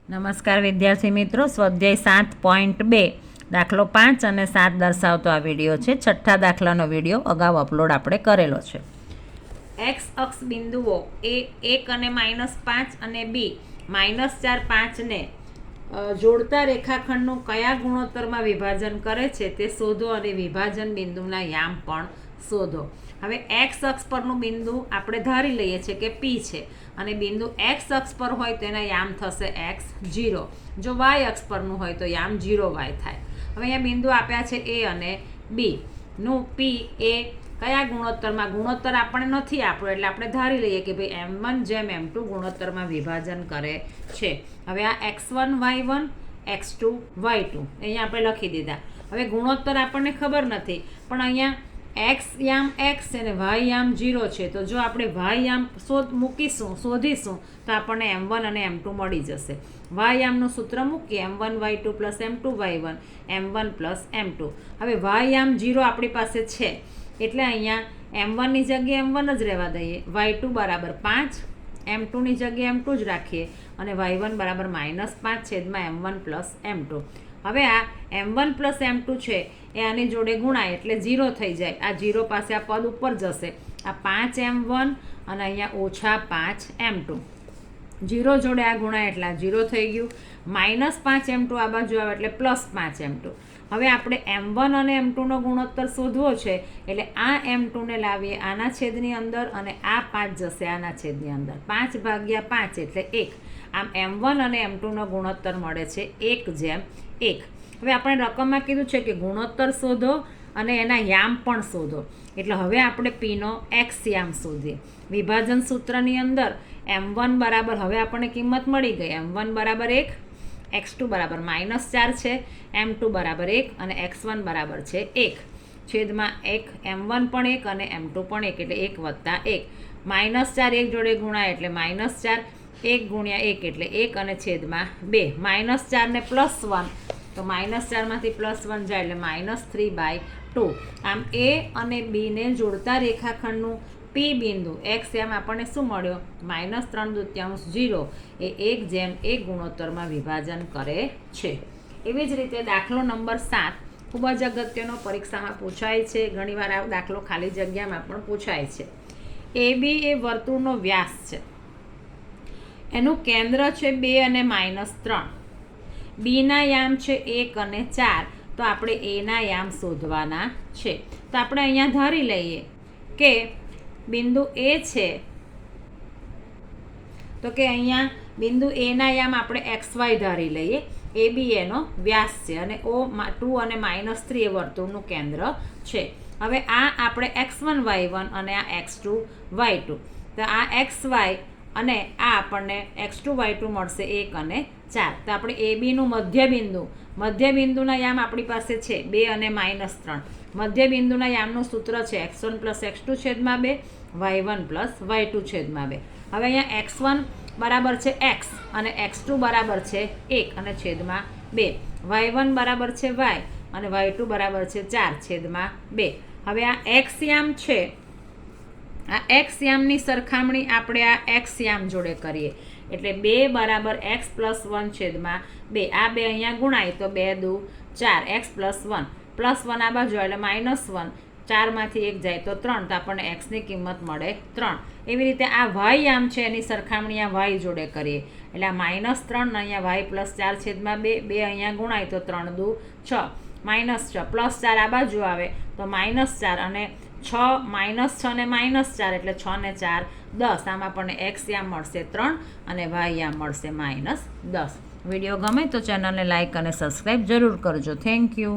નમસ્કાર વિદ્યાર્થી મિત્રો, સ્વાધ્યાય 7.2 દાખલો 5 અને 7 દર્શાવતો આ વિડીયો છે. છઠ્ઠા દાખલાનો વિડીયો અગાઉ અપલોડ આપણે કરેલો છે. એક્સ અક્ષ બિંદુઓ એ 1 અને -5 અને બી -4 5ને જોડતા રેખાખંડનું કયા ગુણોત્તરમાં વિભાજન કરે છે તે શોધો અને વિભાજન બિંદુના યામ પણ શોધો. હવે એક્સ અક્ષ પરનું બિંદુ આપણે ધારી લઈએ છીએ કે પી છે અને બિંદુ એક્સ અક્ષ પર હોય તો એના યામ થશે x0. જો વાય અક્ષ પરનું હોય તો યામ 0y થાય. હવે અહીંયા બિંદુ આપ્યા છે એ અને બી નું પી એ કયા ગુણોત્તરમાં, ગુણોત્તર આપણને નથી આપ્યો એટલે આપણે ધારી લઈએ કે ભાઈ m1 જેમ m2 ગુણોત્તરમાં વિભાજન કરે છે. હવે આ x1 y1 x2 y2 અહીંયા આપણે લખી દીધા. હવે ગુણોત્તર આપણને ખબર નથી પણ અહીંયા x યામ x છે અને y યામ 0 છે, તો જો આપણે y યામ શોધીશું તો આપણને m1 અને m2 મળી જશે. y યામનું સૂત્ર મૂકીએ m1 y2 plus m2 y1 m1 plus m2. હવે y યામ 0 આપણી પાસે છે એટલે અહીંયા m1ની જગ્યાએ m1 જ રહેવા દઈએ, y2 બરાબર 5, m2ની જગ્યાએ m2 જ રાખીએ અને y1 બરાબર -5 છેદમાં m1 પ્લસ m2. હવે આ m1 પ્લસ m2 છે એ આની જોડે ગુણાય એટલે 0 થઈ જાય. આ 0 પાસે આ પદ ઉપર જશે, આ 5m1 અને અહીંયા -5m2. 0 જોડે આ ગુણાય એટલે આ 0 થઈ ગયું. -5m2 આ બાજુ આવે એટલે +5m2. હવે આપણે m1 અને m2નો ગુણોત્તર શોધવો છે એટલે આ m2ને લાવીએ આના છેદની અંદર અને આ 5 જશે આના છેદની અંદર. 5/5 એટલે 1. આમ m1 અને m2નો ગુણોત્તર મળે છે 1:1. હવે આપણે રકમમાં કીધું છે કે ગુણોત્તર શોધો અને એના યામ પણ શોધો. એટલે હવે આપણે પીનો x યામ શોધીએ. વિભાજન સૂત્રની અંદર m1 બરાબર, હવે આપણને કિંમત મળી ગઈ, m1 બરાબર 1, x2 બરાબર -4 છે, m2 બરાબર 1 અને x1 બરાબર છે 1 છેદમાં 1. m1 પણ 1 અને m2 પણ 1 એટલે 1 વત્તા 1. -4 1 જોડે ગુણાય એટલે -4, 1 ગુણ્યા 1 એટલે 1 અને છેદમાં 2. -4 ને +1 તો -4માંથી +1 જાય એટલે -3/2. આમ એ અને બીને જોડતા રેખાખંડનું પી બિંદુ x એમ આપણને શું મળ્યો, -3/0 એ 1:1 ગુણોત્તરમાં વિભાજન કરે છે. એવી જ રીતે દાખલો નંબર 7 ખૂબ જ અગત્યનો, પરીક્ષામાં પૂછાય છે. ઘણીવાર આ દાખલો ખાલી જગ્યામાં પણ પૂછાય છે. AB એ વર્તુળનો વ્યાસ છે, એનું કેન્દ્ર છે 2 અને -3. બીના યામ છે 1 અને 4, તો આપણે એના યામ શોધવાના છે. તો આપણે અહીંયા ધારી લઈએ કે બિંદુ એ છે, તો કે અહીંયા બિંદુ એના યામ આપણે XY ધારી લઈએ. AB એનો વ્યાસ છે અને O2 અને -3 એ વર્તુળનું કેન્દ્ર છે. હવે આ આપણે x1 y1 અને આ x2 y2, તો આ XY અને આ આપણને x2 y2 મળશે 1 અને 4. તો આપણે ABનું મધ્યબિંદુના યામ આપણી પાસે છે 2 અને -3. મધ્યબિંદુના યામનું સૂત્ર છે x1 પ્લસ x2 છેદમાં 2, y1 પ્લસ y2 છેદમાં 2. હવે અહીંયા x1 બરાબર છે x અને x2 બરાબર છે 1 અને છેદમાં 2, y1 બરાબર છે y અને y2 બરાબર છે 4 છેદમાં 2. હવે આ x યામ છે, આ x યામની સરખામણી આપણે આ x યામ જોડે કરીએ એટલે 2 બરાબર x + 1 છેદમાં 2. આ 2 અહીંયા ગુણાય તો 2 દુ 4, x + 1 +1 આ બાજુ એટલે -1, 4માંથી 1 જાય તો 3, તો આપણને xની કિંમત મળે 3. એવી રીતે આ y યામ છે એની સરખામણી આ y જોડે કરીએ એટલે આ -3 ને અહીંયા y + 4 છેદમાં 2, 2 અહીંયા ગુણાય તો 3 દુ 6, -6 +4 આ બાજુ આવે તો -4 અને 6 -6 ને -4 એટલે 6 ને 4 10. આમાં આપણને x યામ મળશે 3 અને y યામ મળશે -10. વિડીયો ગમે તો ચેનલને લાઇક અને સબસ્ક્રાઈબ જરૂર કરજો. Thank you.